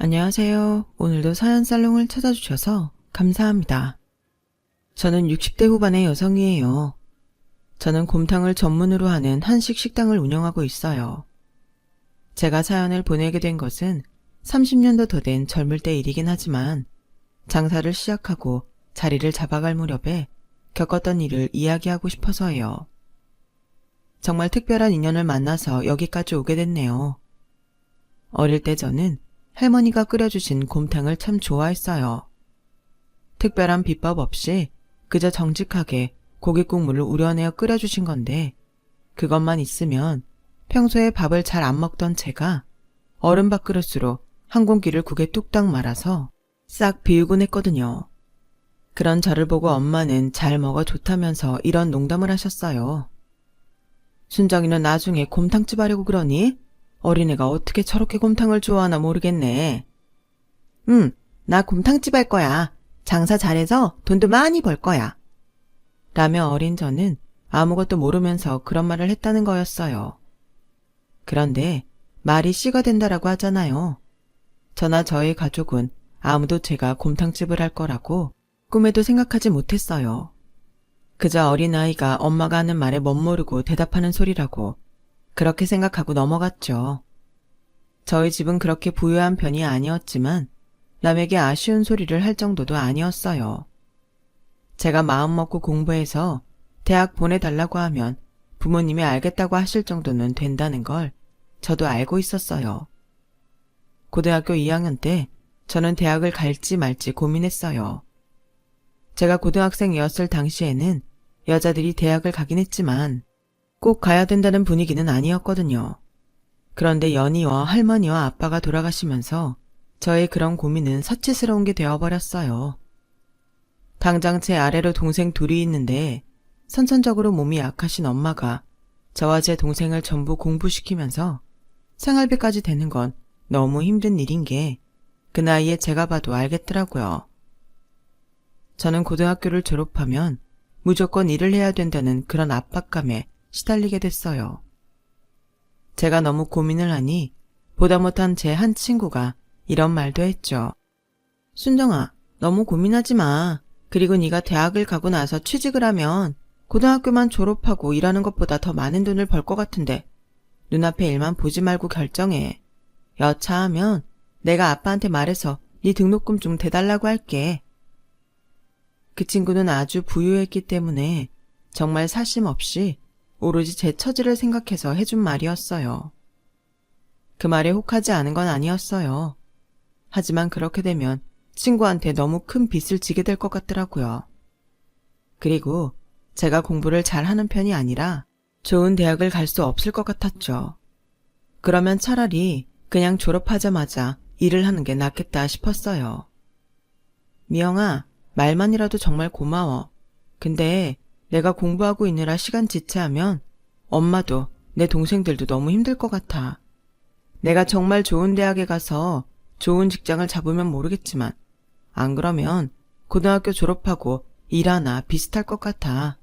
안녕하세요. 오늘도 사연 살롱을 찾아주셔서 감사합니다. 저는 60대 후반의 여성이에요. 저는 곰탕을 전문으로 하는 한식 식당을 운영하고 있어요. 제가 사연을 보내게 된 것은 30년도 더 된 젊을 때 일이긴 하지만 장사를 시작하고 자리를 잡아갈 무렵에 겪었던 일을 이야기하고 싶어서예요. 정말 특별한 인연을 만나서 여기까지 오게 됐네요. 어릴 때 저는 할머니가 끓여주신 곰탕을 참 좋아했어요. 특별한 비법 없이 그저 정직하게 고기 국물을 우려내어 끓여주신 건데 그것만 있으면 평소에 밥을 잘 안 먹던 제가 얼음밥그릇으로 한 공기를 국에 뚝딱 말아서 싹 비우곤 했거든요. 그런 저를 보고 엄마는 잘 먹어 좋다면서 이런 농담을 하셨어요. 순정이는 나중에 곰탕집 하려고 그러니? 어린애가 어떻게 저렇게 곰탕을 좋아하나 모르겠네. 나 곰탕집 할 거야. 장사 잘해서 돈도 많이 벌 거야. 라며 어린 저는 아무것도 모르면서 그런 말을 했다는 거였어요. 그런데 말이 씨가 된다라고 하잖아요. 저나 저의 가족은 아무도 제가 곰탕집을 할 거라고 꿈에도 생각하지 못했어요. 그저 어린아이가 엄마가 하는 말에 멋모르고 대답하는 소리라고 그렇게 생각하고 넘어갔죠. 저희 집은 그렇게 부유한 편이 아니었지만 남에게 아쉬운 소리를 할 정도도 아니었어요. 제가 마음먹고 공부해서 대학 보내달라고 하면 부모님이 알겠다고 하실 정도는 된다는 걸 저도 알고 있었어요. 고등학교 2학년 때 저는 대학을 갈지 말지 고민했어요. 제가 고등학생이었을 당시에는 여자들이 대학을 가긴 했지만 꼭 가야 된다는 분위기는 아니었거든요. 그런데 연희와 할머니와 아빠가 돌아가시면서 저의 그런 고민은 사치스러운 게 되어버렸어요. 당장 제 아래로 동생 둘이 있는데 선천적으로 몸이 약하신 엄마가 저와 제 동생을 전부 공부시키면서 생활비까지 되는 건 너무 힘든 일인 게 그 나이에 제가 봐도 알겠더라고요. 저는 고등학교를 졸업하면 무조건 일을 해야 된다는 그런 압박감에 시달리게 됐어요. 제가 너무 고민을 하니 보다 못한 제 한 친구가 이런 말도 했죠. 순정아, 너무 고민하지 마. 그리고 네가 대학을 가고 나서 취직을 하면 고등학교만 졸업하고 일하는 것보다 더 많은 돈을 벌 것 같은데 눈앞의 일만 보지 말고 결정해. 여차하면 내가 아빠한테 말해서 네 등록금 좀 대달라고 할게. 그 친구는 아주 부유했기 때문에 정말 사심 없이 오로지 제 처지를 생각해서 해준 말이었어요. 그 말에 혹하지 않은 건 아니었어요. 하지만 그렇게 되면 친구한테 너무 큰 빚을 지게 될 것 같더라고요. 그리고 제가 공부를 잘하는 편이 아니라 좋은 대학을 갈 수 없을 것 같았죠. 그러면 차라리 그냥 졸업하자마자 일을 하는 게 낫겠다 싶었어요. 미영아, 말만이라도 정말 고마워. 근데 내가 공부하고 있느라 시간 지체하면 엄마도 내 동생들도 너무 힘들 것 같아. 내가 정말 좋은 대학에 가서 좋은 직장을 잡으면 모르겠지만 안 그러면 고등학교 졸업하고 일하나 비슷할 것 같아.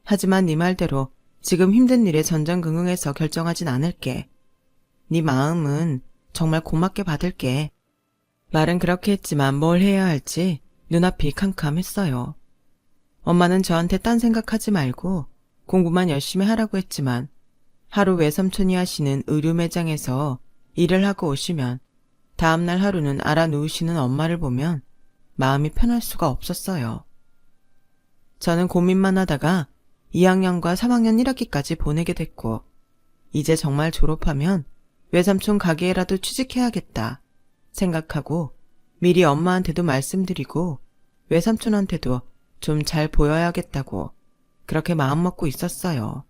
하지만 네 말대로 지금 힘든 일에 전전긍긍해서 결정하진 않을게. 네 마음은 정말 고맙게 받을게. 말은 그렇게 했지만 뭘 해야 할지 눈앞이 캄캄했어요. 엄마는 저한테 딴 생각하지 말고 공부만 열심히 하라고 했지만 하루 외삼촌이 하시는 의류 매장에서 일을 하고 오시면 다음날 하루는 알아 누우시는 엄마를 보면 마음이 편할 수가 없었어요. 저는 고민만 하다가 2학년과 3학년 1학기까지 보내게 됐고 이제 정말 졸업하면 외삼촌 가게에라도 취직해야겠다 생각하고 미리 엄마한테도 말씀드리고 외삼촌한테도 좀 잘 보여야겠다고 그렇게 마음먹고 있었어요.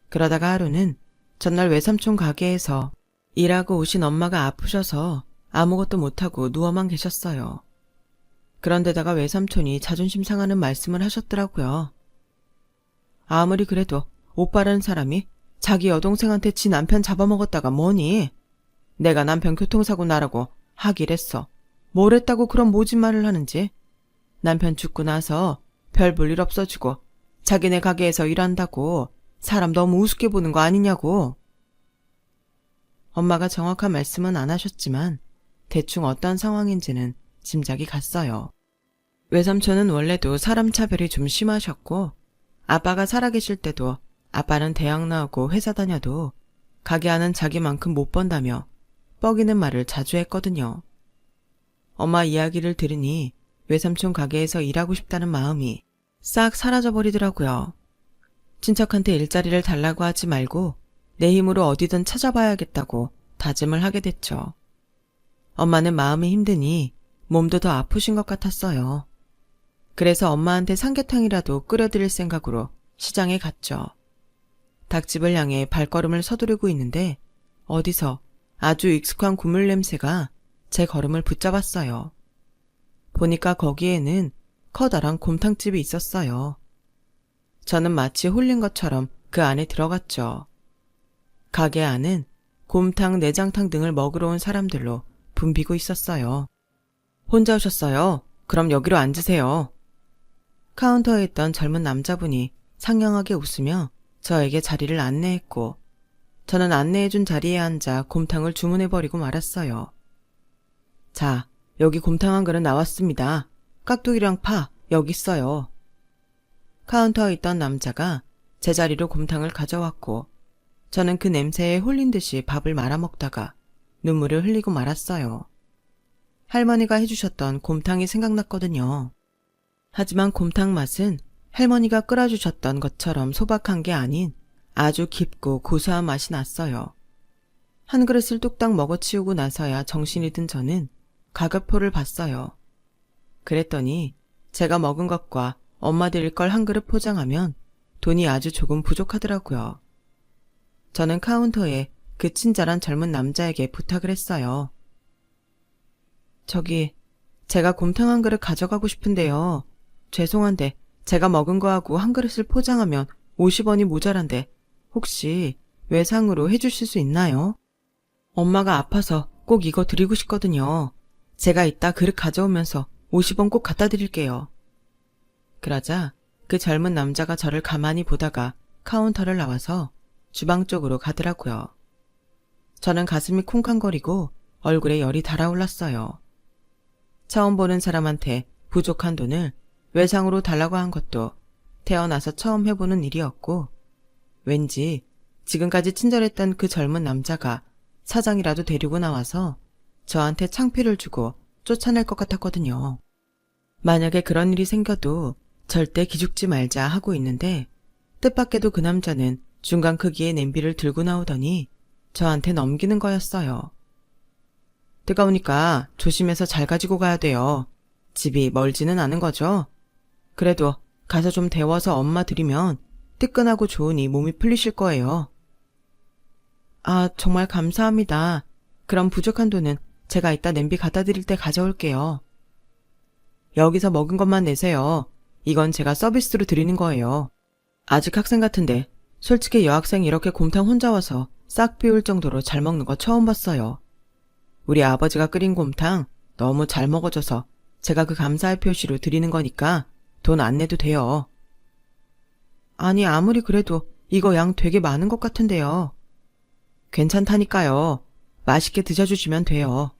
그러다가 하루는 전날 외삼촌 가게에서 일하고 오신 엄마가 아프셔서 아무것도 못하고 누워만 계셨어요. 그런데다가 외삼촌이 자존심 상하는 말씀을 하셨더라고요. 아무리 그래도 오빠라는 사람이 자기 여동생한테 지 남편 잡아먹었다가 뭐니? 내가 남편 교통사고 나라고 하길 했어. 뭘 했다고 그런 모진 말을 하는지. 남편 죽고 나서 별 볼 일 없어지고 자기네 가게에서 일한다고 사람 너무 우습게 보는 거 아니냐고. 엄마가 정확한 말씀은 안 하셨지만 대충 어떤 상황인지는 짐작이 갔어요. 외삼촌은 원래도 사람 차별이 좀 심하셨고 아빠가 살아계실 때도 아빠는 대학 나오고 회사 다녀도 가게 안은 자기만큼 못 번다며 뻐기는 말을 자주 했거든요. 엄마 이야기를 들으니 외삼촌 가게에서 일하고 싶다는 마음이 싹 사라져버리더라고요. 친척한테 일자리를 달라고 하지 말고 내 힘으로 어디든 찾아봐야겠다고 다짐을 하게 됐죠. 엄마는 마음이 힘드니 몸도 더 아프신 것 같았어요. 그래서 엄마한테 삼계탕이라도 끓여드릴 생각으로 시장에 갔죠. 닭집을 향해 발걸음을 서두르고 있는데 어디서 아주 익숙한 국물 냄새가 제 걸음을 붙잡았어요. 보니까 거기에는 커다란 곰탕집이 있었어요. 저는 마치 홀린 것처럼 그 안에 들어갔죠. 가게 안은 곰탕, 내장탕 등을 먹으러 온 사람들로 붐비고 있었어요. 혼자 오셨어요? 그럼 여기로 앉으세요. 카운터에 있던 젊은 남자분이 상냥하게 웃으며 저에게 자리를 안내했고 저는 안내해준 자리에 앉아 곰탕을 주문해버리고 말았어요. 자, 여기 곰탕 한 그릇 나왔습니다. 깍두기랑 파 여기 있어요. 카운터에 있던 남자가 제 자리로 곰탕을 가져왔고 저는 그 냄새에 홀린 듯이 밥을 말아먹다가 눈물을 흘리고 말았어요. 할머니가 해주셨던 곰탕이 생각났거든요. 하지만 곰탕 맛은 할머니가 끓여주셨던 것처럼 소박한 게 아닌 아주 깊고 고소한 맛이 났어요. 한 그릇을 뚝딱 먹어치우고 나서야 정신이 든 저는 가격표를 봤어요. 그랬더니 제가 먹은 것과 엄마 드릴 걸 한 그릇 포장하면 돈이 아주 조금 부족하더라고요. 저는 카운터에 그 친절한 젊은 남자에게 부탁을 했어요. 저기, 제가 곰탕 한 그릇 가져가고 싶은데요. 죄송한데 제가 먹은 거하고 한 그릇을 포장하면 50원이 모자란데 혹시 외상으로 해주실 수 있나요? 엄마가 아파서 꼭 이거 드리고 싶거든요. 제가 이따 그릇 가져오면서 50원 꼭 갖다 드릴게요. 그러자 그 젊은 남자가 저를 가만히 보다가 카운터를 나와서 주방 쪽으로 가더라고요. 저는 가슴이 쿵쾅거리고 얼굴에 열이 달아올랐어요. 처음 보는 사람한테 부족한 돈을 외상으로 달라고 한 것도 태어나서 처음 해보는 일이었고 왠지 지금까지 친절했던 그 젊은 남자가 사장이라도 데리고 나와서 저한테 창피를 주고 쫓아낼 것 같았거든요. 만약에 그런 일이 생겨도 절대 기죽지 말자 하고 있는데 뜻밖에도 그 남자는 중간 크기의 냄비를 들고 나오더니 저한테 넘기는 거였어요. 뜨거우니까 조심해서 잘 가지고 가야 돼요. 집이 멀지는 않은 거죠? 그래도 가서 좀 데워서 엄마 드리면 뜨끈하고 좋으니 몸이 풀리실 거예요. 아, 정말 감사합니다. 그럼 부족한 돈은 제가 이따 냄비 갖다 드릴 때 가져올게요. 여기서 먹은 것만 내세요. 이건 제가 서비스로 드리는 거예요. 아직 학생 같은데 솔직히 여학생 이렇게 곰탕 혼자 와서 싹 비울 정도로 잘 먹는 거 처음 봤어요. 우리 아버지가 끓인 곰탕 너무 잘 먹어줘서 제가 그 감사의 표시로 드리는 거니까 돈 안 내도 돼요. 아니 아무리 그래도 이거 양 되게 많은 것 같은데요. 괜찮다니까요. 맛있게 드셔주시면 돼요.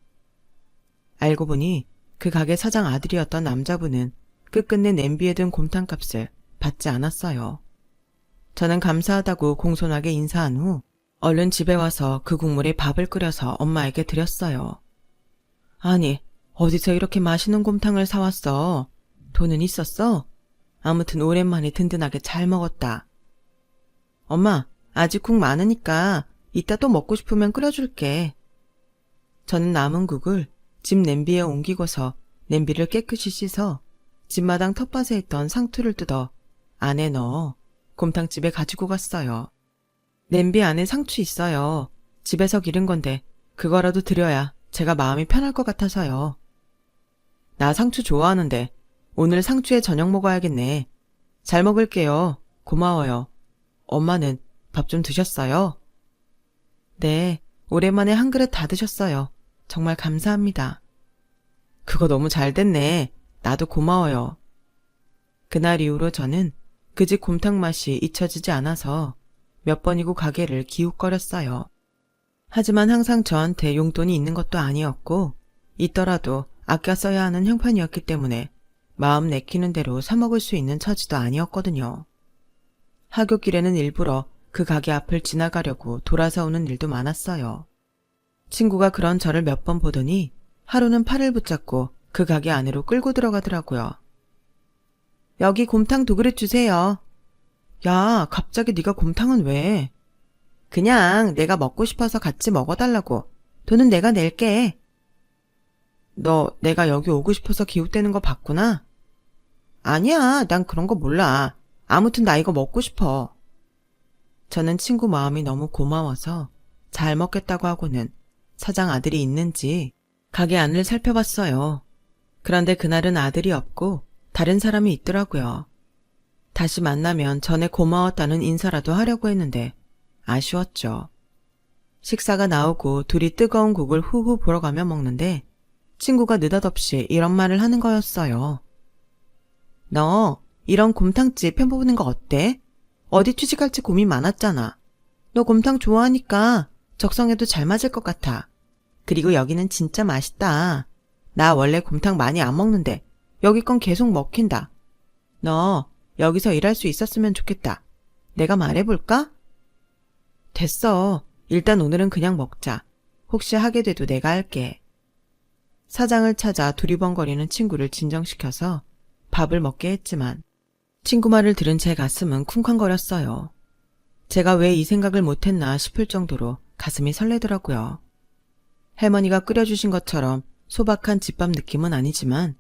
알고 보니 그 가게 사장 아들이었던 남자분은 끝끝내 냄비에 든 곰탕값을 받지 않았어요. 저는 감사하다고 공손하게 인사한 후 얼른 집에 와서 그 국물에 밥을 끓여서 엄마에게 드렸어요. 아니, 어디서 이렇게 맛있는 곰탕을 사왔어? 돈은 있었어? 아무튼 오랜만에 든든하게 잘 먹었다. 엄마, 아직 국 많으니까 이따 또 먹고 싶으면 끓여줄게. 저는 남은 국을 집 냄비에 옮기고서 냄비를 깨끗이 씻어 집마당 텃밭에 있던 상투를 뜯어 안에 넣어 곰탕집에 가지고 갔어요. 냄비 안에 상추 있어요. 집에서 기른 건데 그거라도 드려야 제가 마음이 편할 것 같아서요. 나 상추 좋아하는데 오늘 상추에 저녁 먹어야겠네. 잘 먹을게요. 고마워요. 엄마는 밥 좀 드셨어요? 네, 오랜만에 한 그릇 다 드셨어요. 정말 감사합니다. 그거 너무 잘 됐네. 나도 고마워요. 그날 이후로 저는 그 집 곰탕 맛이 잊혀지지 않아서 몇 번이고 가게를 기웃거렸어요. 하지만 항상 저한테 용돈이 있는 것도 아니었고 있더라도 아껴 써야 하는 형편이었기 때문에 마음 내키는 대로 사 먹을 수 있는 처지도 아니었거든요. 하굣길에는 일부러 그 가게 앞을 지나가려고 돌아서 오는 일도 많았어요. 친구가 그런 저를 몇 번 보더니 하루는 팔을 붙잡고 그 가게 안으로 끌고 들어가더라고요. 여기 곰탕 2그릇 주세요. 야, 갑자기 네가 곰탕은 왜? 그냥 내가 먹고 싶어서 같이 먹어달라고. 돈은 내가 낼게. 너 내가 여기 오고 싶어서 기웃대는 거 봤구나? 아니야, 난 그런 거 몰라. 아무튼 나 이거 먹고 싶어. 저는 친구 마음이 너무 고마워서 잘 먹겠다고 하고는 사장 아들이 있는지 가게 안을 살펴봤어요. 그런데 그날은 아들이 없고 다른 사람이 있더라고요. 다시 만나면 전에 고마웠다는 인사라도 하려고 했는데 아쉬웠죠. 식사가 나오고 둘이 뜨거운 국을 후후 불어가며 먹는데 친구가 느닷없이 이런 말을 하는 거였어요. 너 이런 곰탕집 해보는 거 어때? 어디 취직할지 고민 많았잖아. 너 곰탕 좋아하니까 적성에도 잘 맞을 것 같아. 그리고 여기는 진짜 맛있다. 나 원래 곰탕 많이 안 먹는데 여기 건 계속 먹힌다. 너 여기서 일할 수 있었으면 좋겠다. 내가 말해볼까? 됐어. 일단 오늘은 그냥 먹자. 혹시 하게 돼도 내가 할게. 사장을 찾아 두리번거리는 친구를 진정시켜서 밥을 먹게 했지만 친구 말을 들은 제 가슴은 쿵쾅거렸어요. 제가 왜 이 생각을 못했나 싶을 정도로 가슴이 설레더라고요. 할머니가 끓여주신 것처럼 소박한 집밥 느낌은 아니지만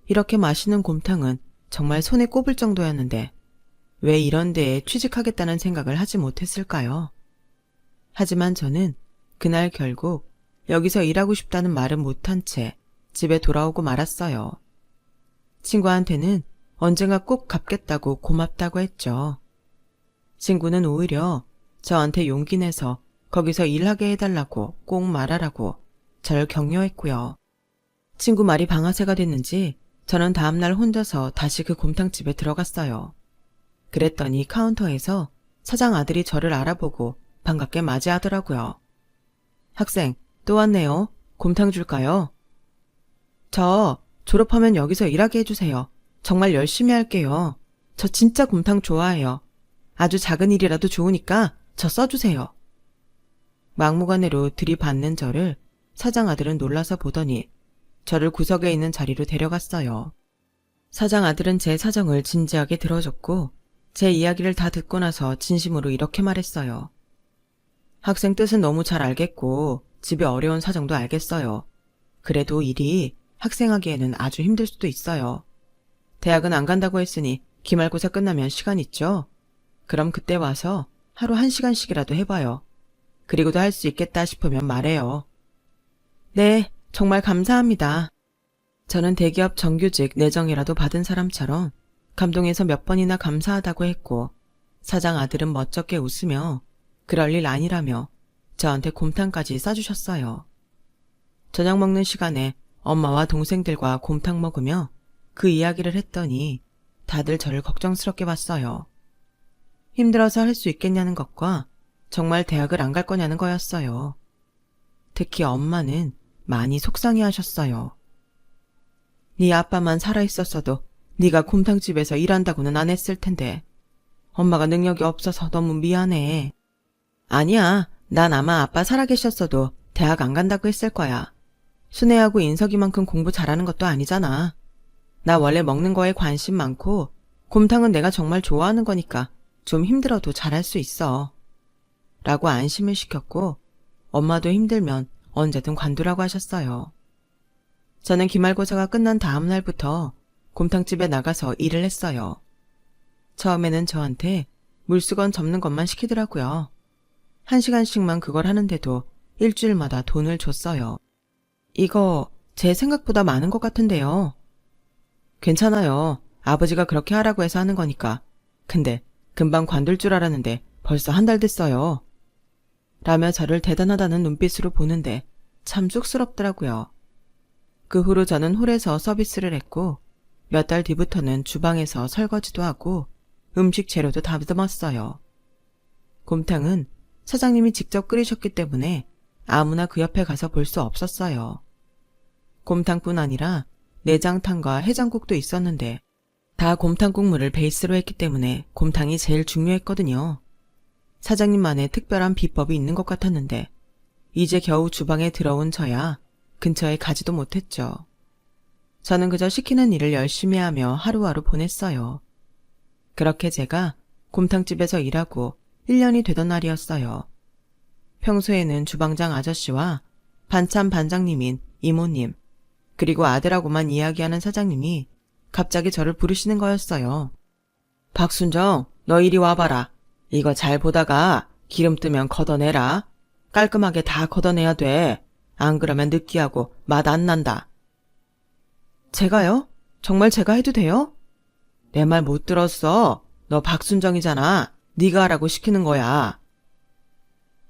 이렇게 맛있는 곰탕은 정말 손에 꼽을 정도였는데 왜 이런 데에 취직하겠다는 생각을 하지 못했을까요? 하지만 저는 그날 결국 여기서 일하고 싶다는 말은 못한 채 집에 돌아오고 말았어요. 친구한테는 언젠가 꼭 갚겠다고 고맙다고 했죠. 친구는 오히려 저한테 용기 내서 거기서 일하게 해달라고 꼭 말하라고 절 격려했고요. 친구 말이 방아쇠가 됐는지 저는 다음날 혼자서 다시 그 곰탕집에 들어갔어요. 그랬더니 카운터에서 사장 아들이 저를 알아보고 반갑게 맞이하더라고요. 학생, 또 왔네요. 곰탕 줄까요? 저 졸업하면 여기서 일하게 해주세요. 정말 열심히 할게요. 저 진짜 곰탕 좋아해요. 아주 작은 일이라도 좋으니까 저 써주세요. 막무가내로 들이받는 저를 사장 아들은 놀라서 보더니 저를 구석에 있는 자리로 데려갔어요. 사장 아들은 제 사정을 진지하게 들어줬고 제 이야기를 다 듣고 나서 진심으로 이렇게 말했어요. 학생 뜻은 너무 잘 알겠고 집에 어려운 사정도 알겠어요. 그래도 일이 학생하기에는 아주 힘들 수도 있어요. 대학은 안 간다고 했으니 기말고사 끝나면 시간 있죠? 그럼 그때 와서 하루 1시간씩이라도 해봐요. 그리고도 할 수 있겠다 싶으면 말해요. 네, 정말 감사합니다. 저는 대기업 정규직 내정이라도 받은 사람처럼 감동해서 몇 번이나 감사하다고 했고 사장 아들은 멋쩍게 웃으며 그럴 일 아니라며 저한테 곰탕까지 싸주셨어요. 저녁 먹는 시간에 엄마와 동생들과 곰탕 먹으며 그 이야기를 했더니 다들 저를 걱정스럽게 봤어요. 힘들어서 할 수 있겠냐는 것과 정말 대학을 안 갈 거냐는 거였어요. 특히 엄마는 많이 속상해하셨어요. 네 아빠만 살아있었어도 네가 곰탕집에서 일한다고는 안 했을 텐데 엄마가 능력이 없어서 너무 미안해. 아니야, 난 아마 아빠 살아계셨어도 대학 안 간다고 했을 거야. 순애하고 인석이만큼 공부 잘하는 것도 아니잖아. 나 원래 먹는 거에 관심 많고 곰탕은 내가 정말 좋아하는 거니까 좀 힘들어도 잘할 수 있어. 라고 안심을 시켰고 엄마도 힘들면 언제든 관두라고 하셨어요. 저는 기말고사가 끝난 다음 날부터 곰탕집에 나가서 일을 했어요. 처음에는 저한테 물수건 접는 것만 시키더라고요. 1시간씩만 그걸 하는데도 일주일마다 돈을 줬어요. 이거 제 생각보다 많은 것 같은데요. 괜찮아요. 아버지가 그렇게 하라고 해서 하는 거니까. 근데 금방 관둘 줄 알았는데 벌써 1달 됐어요. 라며 저를 대단하다는 눈빛으로 보는데 참 쑥스럽더라고요. 그 후로 저는 홀에서 서비스를 했고 몇 달 뒤부터는 주방에서 설거지도 하고 음식 재료도 다듬었어요. 곰탕은 사장님이 직접 끓이셨기 때문에 아무나 그 옆에 가서 볼 수 없었어요. 곰탕뿐 아니라 내장탕과 해장국도 있었는데 다 곰탕 국물을 베이스로 했기 때문에 곰탕이 제일 중요했거든요. 사장님만의 특별한 비법이 있는 것 같았는데 이제 겨우 주방에 들어온 저야 근처에 가지도 못했죠. 저는 그저 시키는 일을 열심히 하며 하루하루 보냈어요. 그렇게 제가 곰탕집에서 일하고 1년이 되던 날이었어요. 평소에는 주방장 아저씨와 반찬 반장님인 이모님, 그리고 아들하고만 이야기하는 사장님이 갑자기 저를 부르시는 거였어요. 박순정, 너 이리 와봐라. 이거 잘 보다가 기름 뜨면 걷어내라. 깔끔하게 다 걷어내야 돼. 안 그러면 느끼하고 맛 안 난다. 제가요? 정말 제가 해도 돼요? 내 말 못 들었어. 너 박순정이잖아. 네가 하라고 시키는 거야.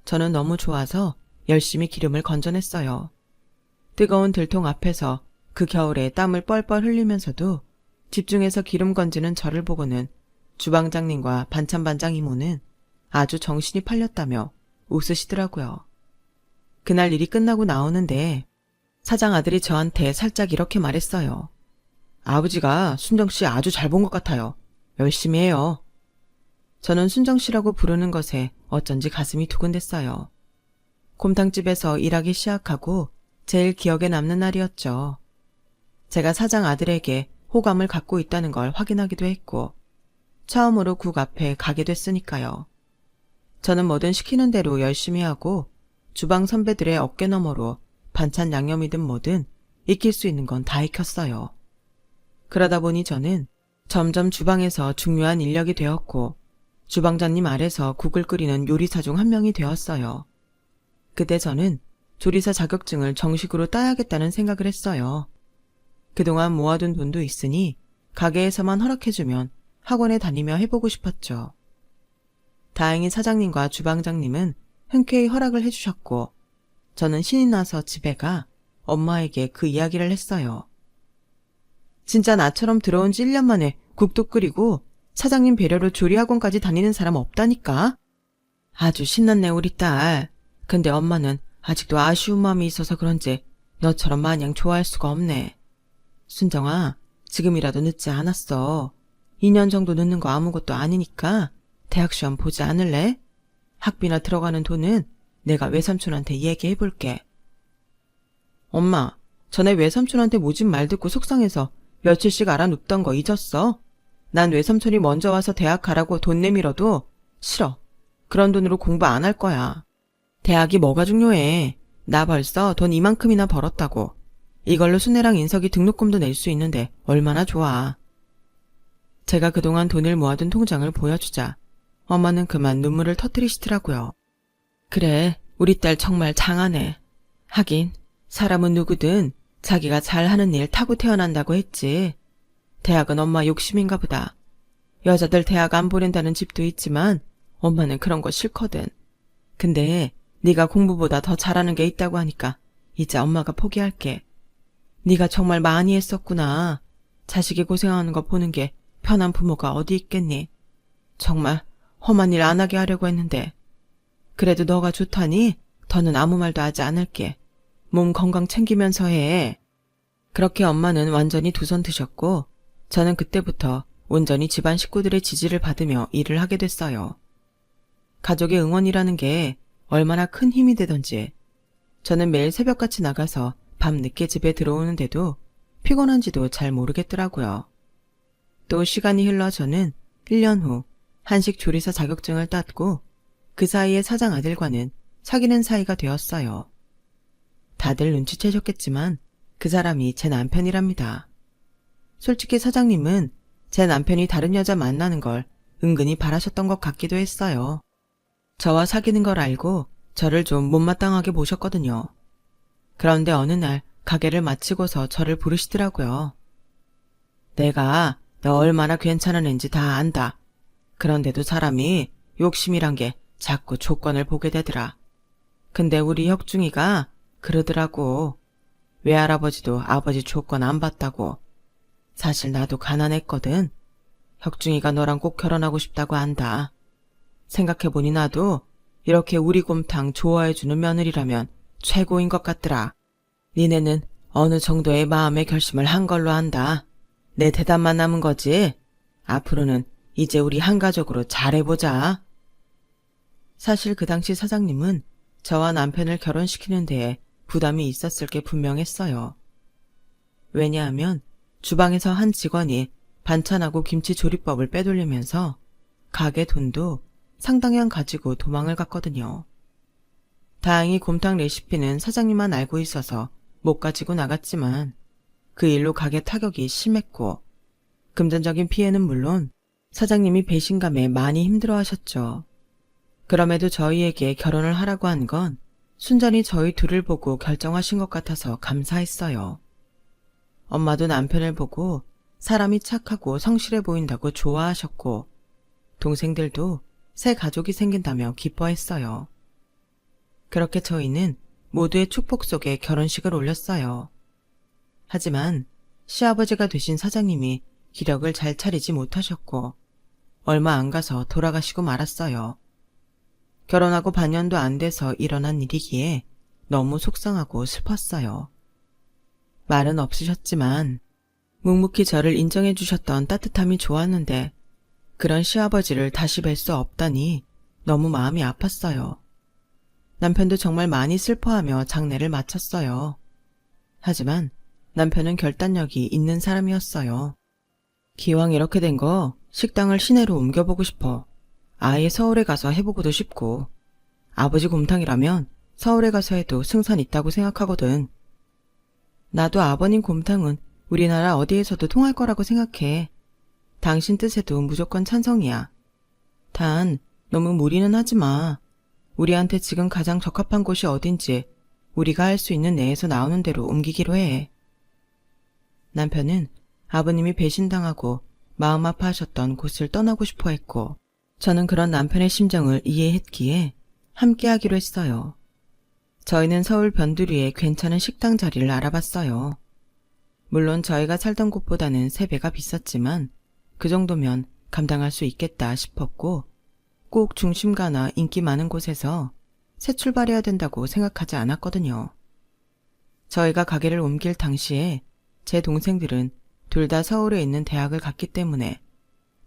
저는 너무 좋아서 열심히 기름을 건져냈어요. 뜨거운 들통 앞에서 그 겨울에 땀을 뻘뻘 흘리면서도 집중해서 기름 건지는 저를 보고는 주방장님과 반찬반장 이모는 아주 정신이 팔렸다며 웃으시더라고요. 그날 일이 끝나고 나오는데 사장 아들이 저한테 살짝 이렇게 말했어요. 아버지가 순정씨 아주 잘 본 것 같아요. 열심히 해요. 저는 순정씨라고 부르는 것에 어쩐지 가슴이 두근댔어요. 곰탕집에서 일하기 시작하고 제일 기억에 남는 날이었죠. 제가 사장 아들에게 호감을 갖고 있다는 걸 확인하기도 했고 처음으로 국 앞에 가게 됐으니까요. 저는 뭐든 시키는 대로 열심히 하고 주방 선배들의 어깨 너머로 반찬 양념이든 뭐든 익힐 수 있는 건 다 익혔어요. 그러다 보니 저는 점점 주방에서 중요한 인력이 되었고 주방장님 아래서 국을 끓이는 요리사 중 한 명이 되었어요. 그때 저는 조리사 자격증을 정식으로 따야겠다는 생각을 했어요. 그동안 모아둔 돈도 있으니 가게에서만 허락해주면 학원에 다니며 해보고 싶었죠. 다행히 사장님과 주방장님은 흔쾌히 허락을 해주셨고 저는 신이 나서 집에 가 엄마에게 그 이야기를 했어요. 진짜 나처럼 들어온 지 1년 만에 국도 끓이고 사장님 배려로 조리학원까지 다니는 사람 없다니까? 아주 신났네 우리 딸. 근데 엄마는 아직도 아쉬운 마음이 있어서 그런지 너처럼 마냥 좋아할 수가 없네. 순정아, 지금이라도 늦지 않았어. 2년 정도 늦는 거 아무것도 아니니까 대학 시험 보지 않을래? 학비나 들어가는 돈은 내가 외삼촌한테 얘기해볼게. 엄마, 전에 외삼촌한테 모진 말 듣고 속상해서 며칠씩 알아눕던 거 잊었어? 난 외삼촌이 먼저 와서 대학 가라고 돈 내밀어도 싫어. 그런 돈으로 공부 안 할 거야. 대학이 뭐가 중요해. 나 벌써 돈 이만큼이나 벌었다고. 이걸로 순애랑 인석이 등록금도 낼 수 있는데 얼마나 좋아. 제가 그동안 돈을 모아둔 통장을 보여주자 엄마는 그만 눈물을 터뜨리시더라고요. 그래, 우리 딸 정말 장하네. 하긴 사람은 누구든 자기가 잘하는 일 타고 태어난다고 했지. 대학은 엄마 욕심인가 보다. 여자들 대학 안 보낸다는 집도 있지만 엄마는 그런 거 싫거든. 근데 네가 공부보다 더 잘하는 게 있다고 하니까 이제 엄마가 포기할게. 네가 정말 많이 했었구나. 자식이 고생하는 거 보는 게 편한 부모가 어디 있겠니. 정말 험한 일 안 하게 하려고 했는데. 그래도 너가 좋다니 더는 아무 말도 하지 않을게. 몸 건강 챙기면서 해. 그렇게 엄마는 완전히 두 손 드셨고 저는 그때부터 온전히 집안 식구들의 지지를 받으며 일을 하게 됐어요. 가족의 응원이라는 게 얼마나 큰 힘이 되던지 저는 매일 새벽같이 나가서 밤 늦게 집에 들어오는데도 피곤한지도 잘 모르겠더라고요. 또 시간이 흘러 저는 1년 후 한식 조리사 자격증을 땄고 그 사이에 사장 아들과는 사귀는 사이가 되었어요. 다들 눈치채셨겠지만 그 사람이 제 남편이랍니다. 솔직히 사장님은 제 남편이 다른 여자 만나는 걸 은근히 바라셨던 것 같기도 했어요. 저와 사귀는 걸 알고 저를 좀 못마땅하게 보셨거든요. 그런데 어느 날 가게를 마치고서 저를 부르시더라고요. 내가 너 얼마나 괜찮은 앤지 다 안다. 그런데도 사람이 욕심이란 게 자꾸 조건을 보게 되더라. 근데 우리 혁중이가 그러더라고. 외할아버지도 아버지 조건 안 봤다고. 사실 나도 가난했거든. 혁중이가 너랑 꼭 결혼하고 싶다고 한다. 생각해보니 나도 이렇게 우리 곰탕 좋아해주는 며느리라면 최고인 것 같더라. 니네는 어느 정도의 마음의 결심을 한 걸로 안다. 내 대답만 남은 거지. 앞으로는 이제 우리 한 가족으로 잘해보자. 사실 그 당시 사장님은 저와 남편을 결혼시키는 데에 부담이 있었을 게 분명했어요. 왜냐하면 주방에서 한 직원이 반찬하고 김치 조리법을 빼돌리면서 가게 돈도 상당량 가지고 도망을 갔거든요. 다행히 곰탕 레시피는 사장님만 알고 있어서 못 가지고 나갔지만 그 일로 가게 타격이 심했고 금전적인 피해는 물론 사장님이 배신감에 많이 힘들어하셨죠. 그럼에도 저희에게 결혼을 하라고 한 건 순전히 저희 둘을 보고 결정하신 것 같아서 감사했어요. 엄마도 남편을 보고 사람이 착하고 성실해 보인다고 좋아하셨고 동생들도 새 가족이 생긴다며 기뻐했어요. 그렇게 저희는 모두의 축복 속에 결혼식을 올렸어요. 하지만 시아버지가 되신 사장님이 기력을 잘 차리지 못하셨고 얼마 안 가서 돌아가시고 말았어요. 결혼하고 반년도 안 돼서 일어난 일이기에 너무 속상하고 슬펐어요. 말은 없으셨지만 묵묵히 저를 인정해 주셨던 따뜻함이 좋았는데 그런 시아버지를 다시 뵐 수 없다니 너무 마음이 아팠어요. 남편도 정말 많이 슬퍼하며 장례를 마쳤어요. 하지만 남편은 결단력이 있는 사람이었어요. 기왕 이렇게 된 거 식당을 시내로 옮겨보고 싶어. 아예 서울에 가서 해보고도 싶고 아버지 곰탕이라면 서울에 가서 해도 승산 있다고 생각하거든. 나도 아버님 곰탕은 우리나라 어디에서도 통할 거라고 생각해. 당신 뜻에도 무조건 찬성이야. 단 너무 무리는 하지 마. 우리한테 지금 가장 적합한 곳이 어딘지 우리가 할 수 있는 내에서 나오는 대로 옮기기로 해. 남편은 아버님이 배신당하고 마음 아파하셨던 곳을 떠나고 싶어 했고 저는 그런 남편의 심정을 이해했기에 함께하기로 했어요. 저희는 서울 변두리에 괜찮은 식당 자리를 알아봤어요. 물론 저희가 살던 곳보다는 3배가 비쌌지만 그 정도면 감당할 수 있겠다 싶었고 꼭 중심가나 인기 많은 곳에서 새 출발해야 된다고 생각하지 않았거든요. 저희가 가게를 옮길 당시에 제 동생들은 둘 다 서울에 있는 대학을 갔기 때문에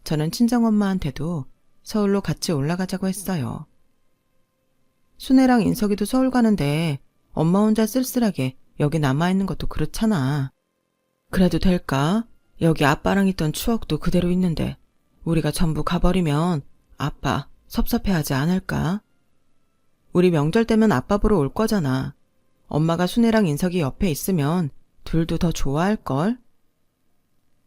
저는 친정엄마한테도 서울로 같이 올라가자고 했어요. 순애랑 인석이도 서울 가는데 엄마 혼자 쓸쓸하게 여기 남아있는 것도 그렇잖아. 그래도 될까? 여기 아빠랑 있던 추억도 그대로 있는데 우리가 전부 가버리면 아빠 섭섭해하지 않을까? 우리 명절 때면 아빠 보러 올 거잖아. 엄마가 순애랑 인석이 옆에 있으면 둘도 더 좋아할걸?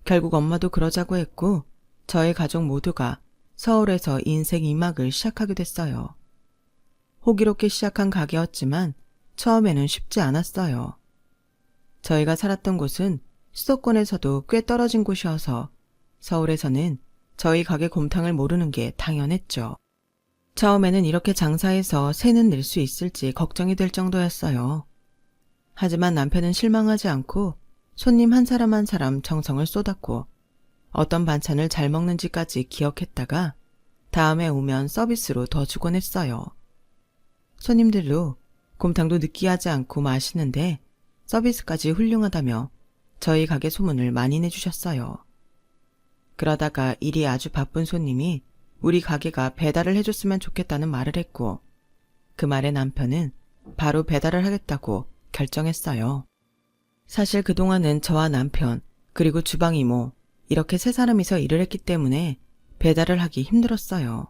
결국 엄마도 그러자고 했고 저희 가족 모두가 서울에서 인생 2막을 시작하게 됐어요. 호기롭게 시작한 가게였지만 처음에는 쉽지 않았어요. 저희가 살았던 곳은 수도권에서도 꽤 떨어진 곳이어서 서울에서는 저희 가게 곰탕을 모르는 게 당연했죠. 처음에는 이렇게 장사해서 새는 낼 수 있을지 걱정이 될 정도였어요. 하지만 남편은 실망하지 않고 손님 한 사람 한 사람 정성을 쏟았고 어떤 반찬을 잘 먹는지까지 기억했다가 다음에 오면 서비스로 더 주곤 했어요. 손님들도 곰탕도 느끼하지 않고 맛있는데 서비스까지 훌륭하다며 저희 가게 소문을 많이 내주셨어요. 그러다가 일이 아주 바쁜 손님이 우리 가게가 배달을 해줬으면 좋겠다는 말을 했고 그 말에 남편은 바로 배달을 하겠다고 결정했어요. 사실 그동안은 저와 남편 그리고 주방 이모 이렇게 3사람이서 일을 했기 때문에 배달을 하기 힘들었어요.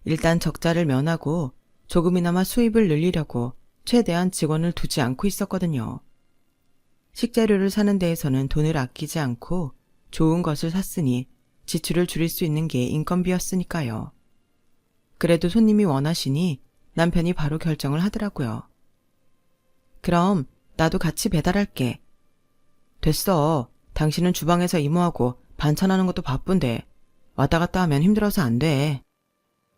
일단 적자를 면하고 조금이나마 수입을 늘리려고 최대한 직원을 두지 않고 있었거든요. 식재료를 사는 데에서는 돈을 아끼지 않고 좋은 것을 샀으니 지출을 줄일 수 있는 게 인건비였으니까요. 그래도 손님이 원하시니 남편이 바로 결정을 하더라고요. 그럼 나도 같이 배달할게. 됐어. 당신은 주방에서 이모하고 반찬하는 것도 바쁜데 왔다 갔다 하면 힘들어서 안 돼.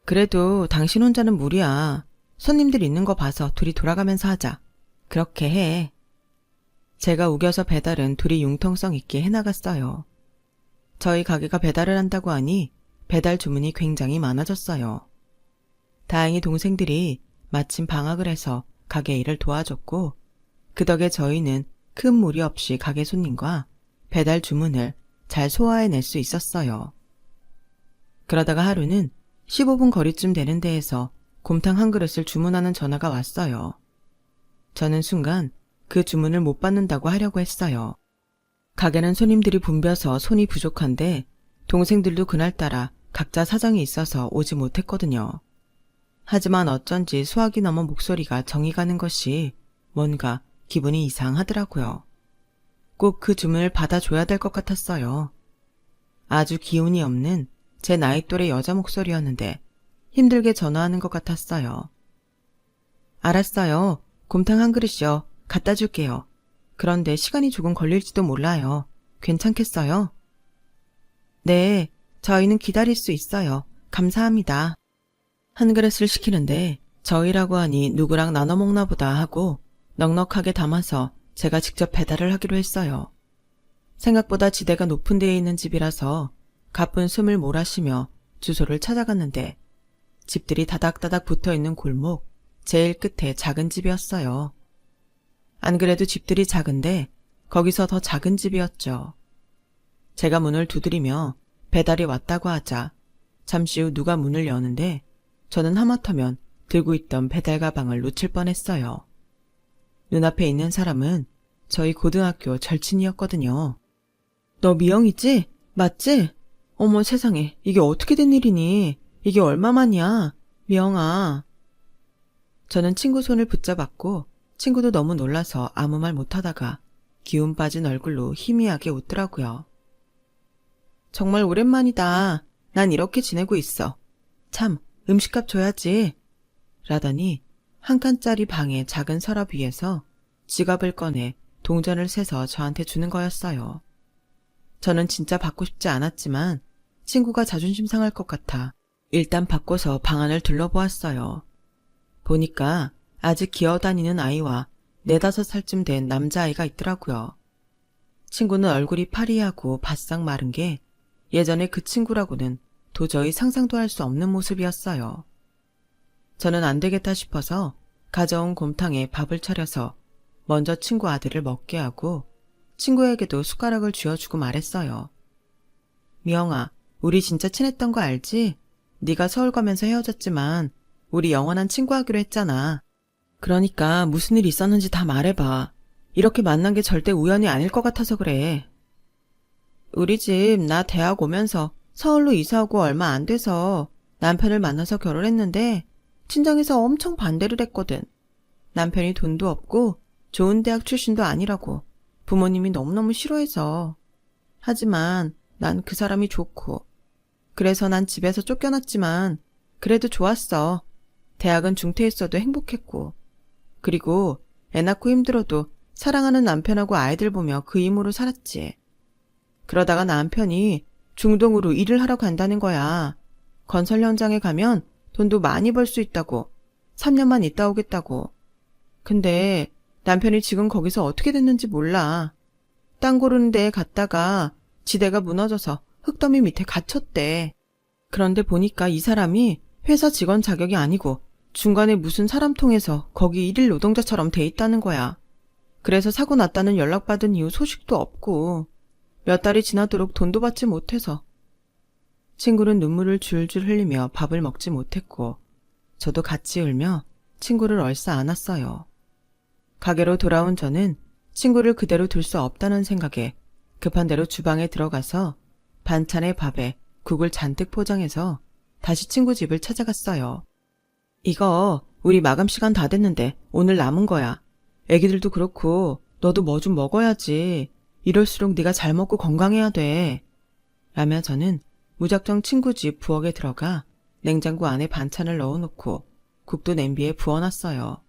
그래도 당신 혼자는 무리야. 손님들 있는 거 봐서 둘이 돌아가면서 하자. 그렇게 해. 제가 우겨서 배달은 둘이 융통성 있게 해나갔어요. 저희 가게가 배달을 한다고 하니 배달 주문이 굉장히 많아졌어요. 다행히 동생들이 마침 방학을 해서 가게 일을 도와줬고 그 덕에 저희는 큰 무리 없이 가게 손님과 배달 주문을 잘 소화해낼 수 있었어요. 그러다가 하루는 15분 거리쯤 되는 데에서 곰탕 한 그릇을 주문하는 전화가 왔어요. 저는 순간 그 주문을 못 받는다고 하려고 했어요. 가게는 손님들이 붐벼서 손이 부족한데 동생들도 그날따라 각자 사정이 있어서 오지 못했거든요. 하지만 어쩐지 수학이 넘은 목소리가 정이 가는 것이 뭔가 기분이 이상하더라고요. 꼭 그 주문을 받아줘야 될 것 같았어요. 아주 기운이 없는 제 나이 또래 여자 목소리였는데 힘들게 전화하는 것 같았어요. 알았어요. 곰탕 한 그릇이요. 갖다 줄게요. 그런데 시간이 조금 걸릴지도 몰라요. 괜찮겠어요? 네, 저희는 기다릴 수 있어요. 감사합니다. 한 그릇을 시키는데 저희라고 하니 누구랑 나눠 먹나 보다 하고 넉넉하게 담아서 제가 직접 배달을 하기로 했어요. 생각보다 지대가 높은 데에 있는 집이라서 가쁜 숨을 몰아쉬며 주소를 찾아갔는데 집들이 다닥다닥 붙어있는 골목 제일 끝에 작은 집이었어요. 안 그래도 집들이 작은데 거기서 더 작은 집이었죠. 제가 문을 두드리며 배달이 왔다고 하자 잠시 후 누가 문을 여는데 저는 하마터면 들고 있던 배달 가방을 놓칠 뻔했어요. 눈앞에 있는 사람은 저희 고등학교 절친이었거든요. 너 미영이지? 맞지? 어머 세상에, 이게 어떻게 된 일이니? 이게 얼마만이야? 미영아. 저는 친구 손을 붙잡았고 친구도 너무 놀라서 아무 말 못하다가 기운 빠진 얼굴로 희미하게 웃더라고요. 정말 오랜만이다. 난 이렇게 지내고 있어. 참, 음식값 줘야지. 라더니 한 칸짜리 방의 작은 서랍 위에서 지갑을 꺼내 동전을 세서 저한테 주는 거였어요. 저는 진짜 받고 싶지 않았지만 친구가 자존심 상할 것 같아 일단 받고서 방 안을 둘러보았어요. 보니까 아직 기어다니는 아이와 4~5살쯤 된 남자아이가 있더라고요. 친구는 얼굴이 파리하고 바싹 마른 게 예전에 그 친구라고는 도저히 상상도 할 수 없는 모습이었어요. 저는 안 되겠다 싶어서 가져온 곰탕에 밥을 차려서 먼저 친구 아들을 먹게 하고 친구에게도 숟가락을 쥐어주고 말했어요. 미영아, 우리 진짜 친했던 거 알지? 네가 서울 가면서 헤어졌지만 우리 영원한 친구 하기로 했잖아. 그러니까 무슨 일 있었는지 다 말해봐. 이렇게 만난 게 절대 우연이 아닐 것 같아서 그래. 우리 집 나 대학 오면서 서울로 이사 오고 얼마 안 돼서 남편을 만나서 결혼했는데 친정에서 엄청 반대를 했거든. 남편이 돈도 없고 좋은 대학 출신도 아니라고 부모님이 너무너무 싫어해서. 하지만 난 그 사람이 좋고 그래서 난 집에서 쫓겨났지만 그래도 좋았어. 대학은 중퇴했어도 행복했고 그리고 애 낳고 힘들어도 사랑하는 남편하고 아이들 보며 그 힘으로 살았지. 그러다가 남편이 중동으로 일을 하러 간다는 거야. 건설 현장에 가면 돈도 많이 벌 수 있다고. 3년만 있다 오겠다고. 근데 남편이 지금 거기서 어떻게 됐는지 몰라. 땅 고르는 데에 갔다가 지대가 무너져서 흙더미 밑에 갇혔대. 그런데 보니까 이 사람이 회사 직원 자격이 아니고 중간에 무슨 사람 통해서 거기 일일 노동자처럼 돼 있다는 거야. 그래서 사고 났다는 연락받은 이후 소식도 없고 몇 달이 지나도록 돈도 받지 못해서. 친구는 눈물을 줄줄 흘리며 밥을 먹지 못했고 저도 같이 울며 친구를 얼싸 안았어요. 가게로 돌아온 저는 친구를 그대로 둘 수 없다는 생각에 급한 대로 주방에 들어가서 반찬에 밥에 국을 잔뜩 포장해서 다시 친구 집을 찾아갔어요. 이거 우리 마감 시간 다 됐는데 오늘 남은 거야. 애기들도 그렇고 너도 뭐 좀 먹어야지. 이럴수록 네가 잘 먹고 건강해야 돼. 라며 저는 무작정 친구 집 부엌에 들어가 냉장고 안에 반찬을 넣어놓고 국도 냄비에 부어놨어요.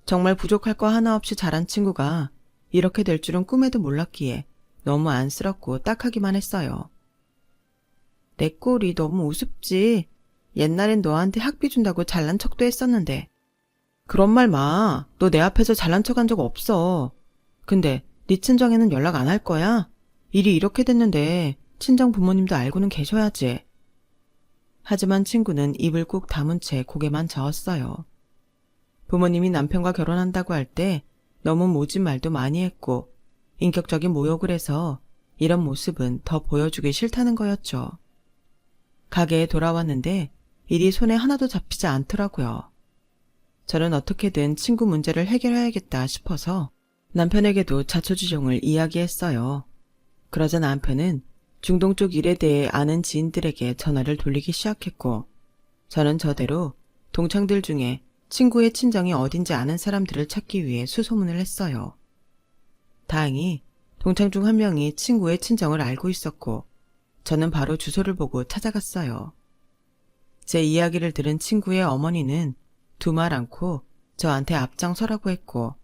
정말 부족할 거 하나 없이 자란 친구가 이렇게 될 줄은 꿈에도 몰랐기에 너무 안쓰럽고 딱하기만 했어요. 내 꼴이 너무 우습지. 옛날엔 너한테 학비 준다고 잘난 척도 했었는데. 그런 말 마. 너 내 앞에서 잘난 척 한 적 없어. 근데 네 친정에는 연락 안 할 거야? 일이 이렇게 됐는데 친정 부모님도 알고는 계셔야지. 하지만 친구는 입을 꾹 다문 채 고개만 저었어요. 부모님이 남편과 결혼한다고 할 때 너무 모진 말도 많이 했고 인격적인 모욕을 해서 이런 모습은 더 보여주기 싫다는 거였죠. 가게에 돌아왔는데 일이 손에 하나도 잡히지 않더라고요. 저는 어떻게든 친구 문제를 해결해야겠다 싶어서 남편에게도 자초지종을 이야기했어요. 그러자 남편은 중동 쪽 일에 대해 아는 지인들에게 전화를 돌리기 시작했고 저는 저대로 동창들 중에 친구의 친정이 어딘지 아는 사람들을 찾기 위해 수소문을 했어요. 다행히 동창 중 한 명이 친구의 친정을 알고 있었고 저는 바로 주소를 보고 찾아갔어요. 제 이야기를 들은 친구의 어머니는 두말 않고 저한테 앞장서라고 했고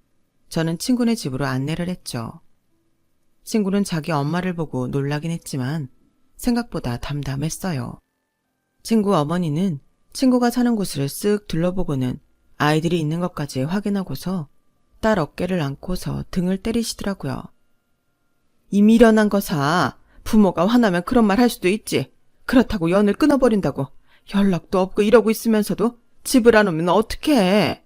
저는 친구네 집으로 안내를 했죠. 친구는 자기 엄마를 보고 놀라긴 했지만 생각보다 담담했어요. 친구 어머니는 친구가 사는 곳을 쓱 둘러보고는 아이들이 있는 것까지 확인하고서 딸 어깨를 안고서 등을 때리시더라고요. 이 미련한 거사, 부모가 화나면 그런 말 할 수도 있지. 그렇다고 연을 끊어버린다고 연락도 없고 이러고 있으면서도 집을 안 오면 어떡해.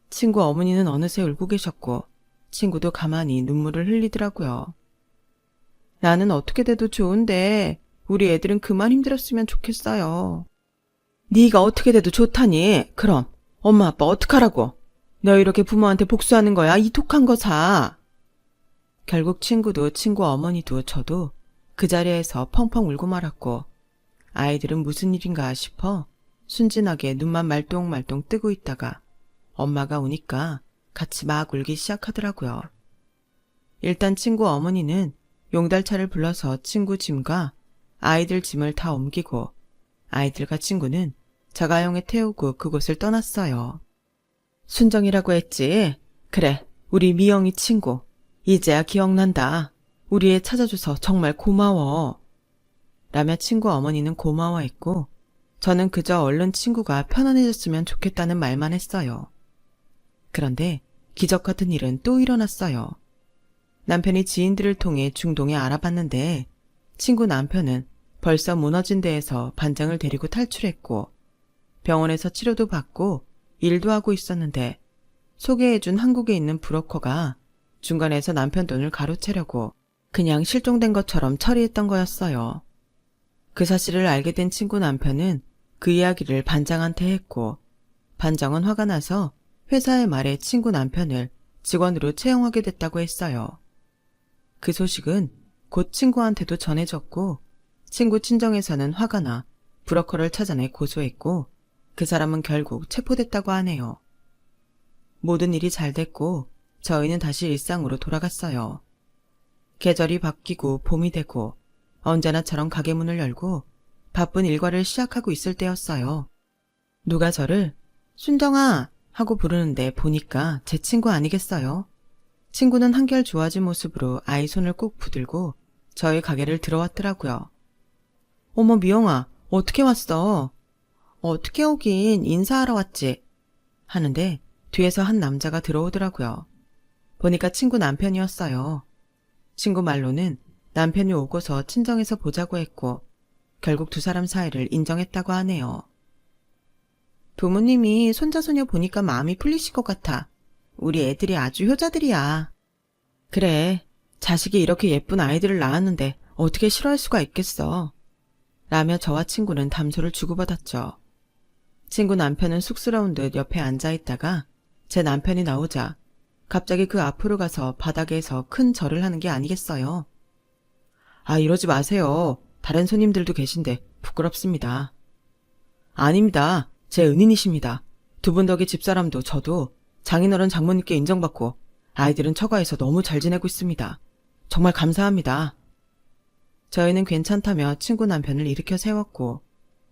친구 어머니는 어느새 울고 계셨고 친구도 가만히 눈물을 흘리더라고요. 나는 어떻게 돼도 좋은데 우리 애들은 그만 힘들었으면 좋겠어요. 네가 어떻게 돼도 좋다니. 그럼 엄마 아빠 어떡하라고. 너 이렇게 부모한테 복수하는 거야, 이 독한 거사. 결국 친구도 친구 어머니도 저도 그 자리에서 펑펑 울고 말았고 아이들은 무슨 일인가 싶어 순진하게 눈만 말똥말똥 뜨고 있다가 엄마가 우니까 같이 막 울기 시작하더라고요. 일단 친구 어머니는 용달차를 불러서 친구 짐과 아이들 짐을 다 옮기고 아이들과 친구는 자가용에 태우고 그곳을 떠났어요. 순정이라고 했지? 그래, 우리 미영이 친구. 이제야 기억난다. 우리 애 찾아줘서 정말 고마워. 라며 친구 어머니는 고마워했고 저는 그저 얼른 친구가 편안해졌으면 좋겠다는 말만 했어요. 그런데 기적 같은 일은 또 일어났어요. 남편이 지인들을 통해 중동에 알아봤는데 친구 남편은 벌써 무너진 데에서 반장을 데리고 탈출했고 병원에서 치료도 받고 일도 하고 있었는데 소개해준 한국에 있는 브로커가 중간에서 남편 돈을 가로채려고 그냥 실종된 것처럼 처리했던 거였어요. 그 사실을 알게 된 친구 남편은 그 이야기를 반장한테 했고 반장은 화가 나서 회사에 말해 친구 남편을 직원으로 채용하게 됐다고 했어요. 그 소식은 곧 친구한테도 전해졌고 친구 친정에서는 화가 나 브로커를 찾아내 고소했고 그 사람은 결국 체포됐다고 하네요. 모든 일이 잘 됐고 저희는 다시 일상으로 돌아갔어요. 계절이 바뀌고 봄이 되고 언제나처럼 가게 문을 열고 바쁜 일과를 시작하고 있을 때였어요. 누가 저를 순정아 하고 부르는데 보니까 제 친구 아니겠어요? 친구는 한결 좋아진 모습으로 아이 손을 꼭 붙들고 저희 가게를 들어왔더라고요. 어머 미영아, 어떻게 왔어? 어떻게 오긴 인사하러 왔지. 하는데 뒤에서 한 남자가 들어오더라고요. 보니까 친구 남편이었어요. 친구 말로는 남편이 오고서 친정에서 보자고 했고 결국 두 사람 사이를 인정했다고 하네요. 부모님이 손자손녀 보니까 마음이 풀리실 것 같아. 우리 애들이 아주 효자들이야. 그래, 자식이 이렇게 예쁜 아이들을 낳았는데 어떻게 싫어할 수가 있겠어. 라며 저와 친구는 담소를 주고받았죠. 친구 남편은 쑥스러운 듯 옆에 앉아있다가 제 남편이 나오자 갑자기 그 앞으로 가서 바닥에서 큰 절을 하는 게 아니겠어요. 아, 이러지 마세요. 다른 손님들도 계신데 부끄럽습니다. 아닙니다. 제 은인이십니다. 두 분 덕에 집사람도 저도 장인어른 장모님께 인정받고 아이들은 처가에서 너무 잘 지내고 있습니다. 정말 감사합니다. 저희는 괜찮다며 친구 남편을 일으켜 세웠고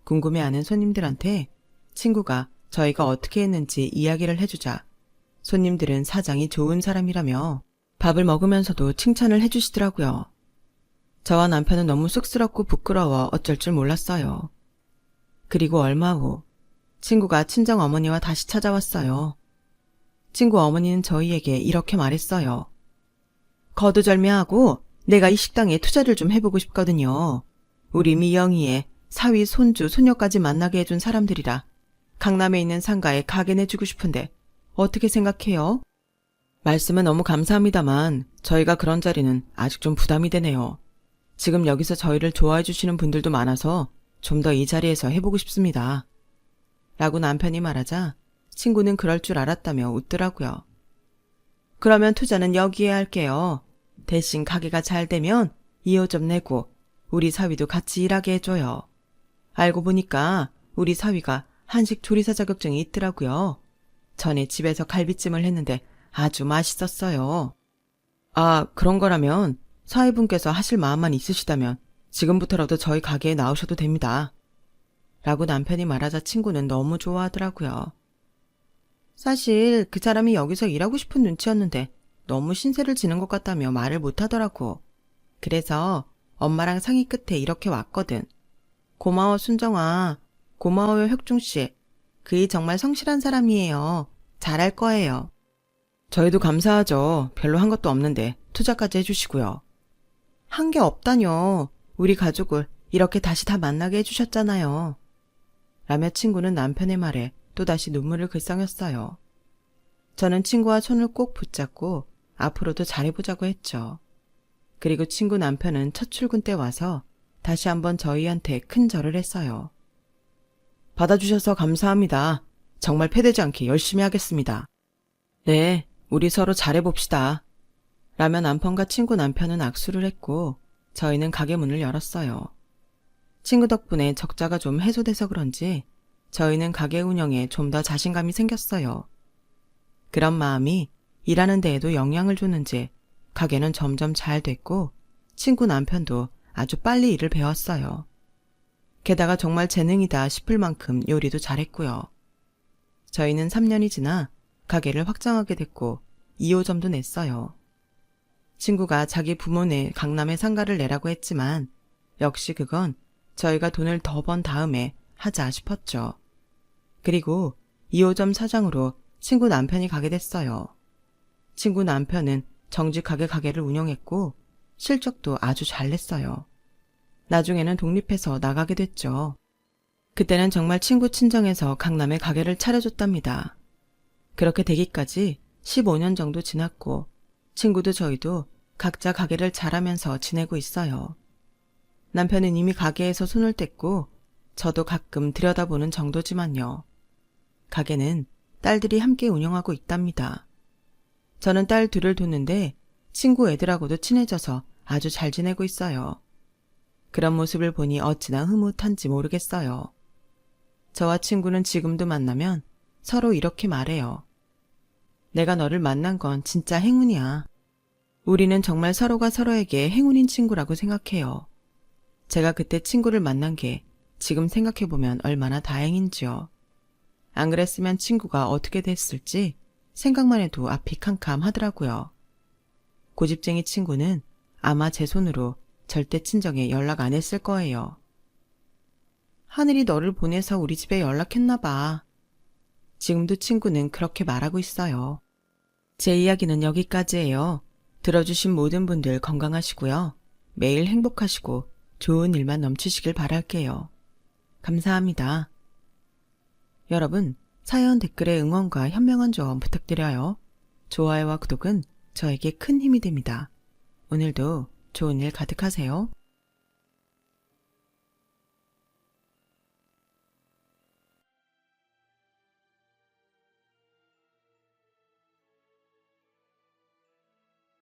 궁금해하는 손님들한테 친구가 저희가 어떻게 했는지 이야기를 해주자 손님들은 사장이 좋은 사람이라며 밥을 먹으면서도 칭찬을 해주시더라고요. 저와 남편은 너무 쑥스럽고 부끄러워 어쩔 줄 몰랐어요. 그리고 얼마 후 친구가 친정 어머니와 다시 찾아왔어요. 친구 어머니는 저희에게 이렇게 말했어요. 거두절미하고 내가 이 식당에 투자를 좀 해보고 싶거든요. 우리 미영이의 사위, 손주, 손녀까지 만나게 해준 사람들이라 강남에 있는 상가에 가게 내주고 싶은데 어떻게 생각해요? 말씀은 너무 감사합니다만 저희가 그런 자리는 아직 좀 부담이 되네요. 지금 여기서 저희를 좋아해 주시는 분들도 많아서 좀 더 이 자리에서 해보고 싶습니다. 라고 남편이 말하자 친구는 그럴 줄 알았다며 웃더라고요. 그러면 투자는 여기에 할게요. 대신 가게가 잘 되면 2호점 내고 우리 사위도 같이 일하게 해줘요. 알고 보니까 우리 사위가 한식 조리사 자격증이 있더라고요. 전에 집에서 갈비찜을 했는데 아주 맛있었어요. 아, 그런 거라면 사위분께서 하실 마음만 있으시다면 지금부터라도 저희 가게에 나오셔도 됩니다. 라고 남편이 말하자 친구는 너무 좋아하더라고요. 사실 그 사람이 여기서 일하고 싶은 눈치였는데 너무 신세를 지는 것 같다며 말을 못하더라고. 그래서 엄마랑 상의 끝에 이렇게 왔거든. 고마워 순정아. 고마워요 혁중씨. 그이 정말 성실한 사람이에요. 잘할 거예요. 저희도 감사하죠. 별로 한 것도 없는데 투자까지 해주시고요. 한 게 없다뇨. 우리 가족을 이렇게 다시 다 만나게 해주셨잖아요. 라며 친구는 남편의 말에 또다시 눈물을 글썽였어요. 저는 친구와 손을 꼭 붙잡고 앞으로도 잘해보자고 했죠. 그리고 친구 남편은 첫 출근 때 와서 다시 한번 저희한테 큰 절을 했어요. 받아주셔서 감사합니다. 정말 패되지 않게 열심히 하겠습니다. 네, 우리 서로 잘해봅시다. 라며 남편과 친구 남편은 악수를 했고 저희는 가게 문을 열었어요. 친구 덕분에 적자가 좀 해소돼서 그런지 저희는 가게 운영에 좀 더 자신감이 생겼어요. 그런 마음이 일하는 데에도 영향을 줬는지 가게는 점점 잘 됐고 친구 남편도 아주 빨리 일을 배웠어요. 게다가 정말 재능이다 싶을 만큼 요리도 잘했고요. 저희는 3년이 지나 가게를 확장하게 됐고 2호점도 냈어요. 친구가 자기 부모네 강남에 상가를 내라고 했지만 역시 그건 저희가 돈을 더 번 다음에 하자 싶었죠. 그리고 2호점 사장으로 친구 남편이 가게 됐어요. 친구 남편은 정직하게 가게를 운영했고 실적도 아주 잘 냈어요. 나중에는 독립해서 나가게 됐죠. 그때는 정말 친구 친정에서 강남에 가게를 차려줬답니다. 그렇게 되기까지 15년 정도 지났고 친구도 저희도 각자 가게를 잘하면서 지내고 있어요. 남편은 이미 가게에서 손을 뗐고 저도 가끔 들여다보는 정도지만요. 가게는 딸들이 함께 운영하고 있답니다. 저는 딸 둘을 뒀는데 친구 애들하고도 친해져서 아주 잘 지내고 있어요. 그런 모습을 보니 어찌나 흐뭇한지 모르겠어요. 저와 친구는 지금도 만나면 서로 이렇게 말해요. 내가 너를 만난 건 진짜 행운이야. 우리는 정말 서로가 서로에게 행운인 친구라고 생각해요. 제가 그때 친구를 만난 게 지금 생각해보면 얼마나 다행인지요. 안 그랬으면 친구가 어떻게 됐을지 생각만 해도 앞이 캄캄하더라고요. 고집쟁이 친구는 아마 제 손으로 절대 친정에 연락 안 했을 거예요. 하늘이 너를 보내서 우리 집에 연락했나 봐. 지금도 친구는 그렇게 말하고 있어요. 제 이야기는 여기까지예요. 들어주신 모든 분들 건강하시고요. 매일 행복하시고 좋은 일만 넘치시길 바랄게요. 감사합니다. 여러분, 사연 댓글에 응원과 현명한 조언 부탁드려요. 좋아요와 구독은 저에게 큰 힘이 됩니다. 오늘도 좋은 일 가득하세요.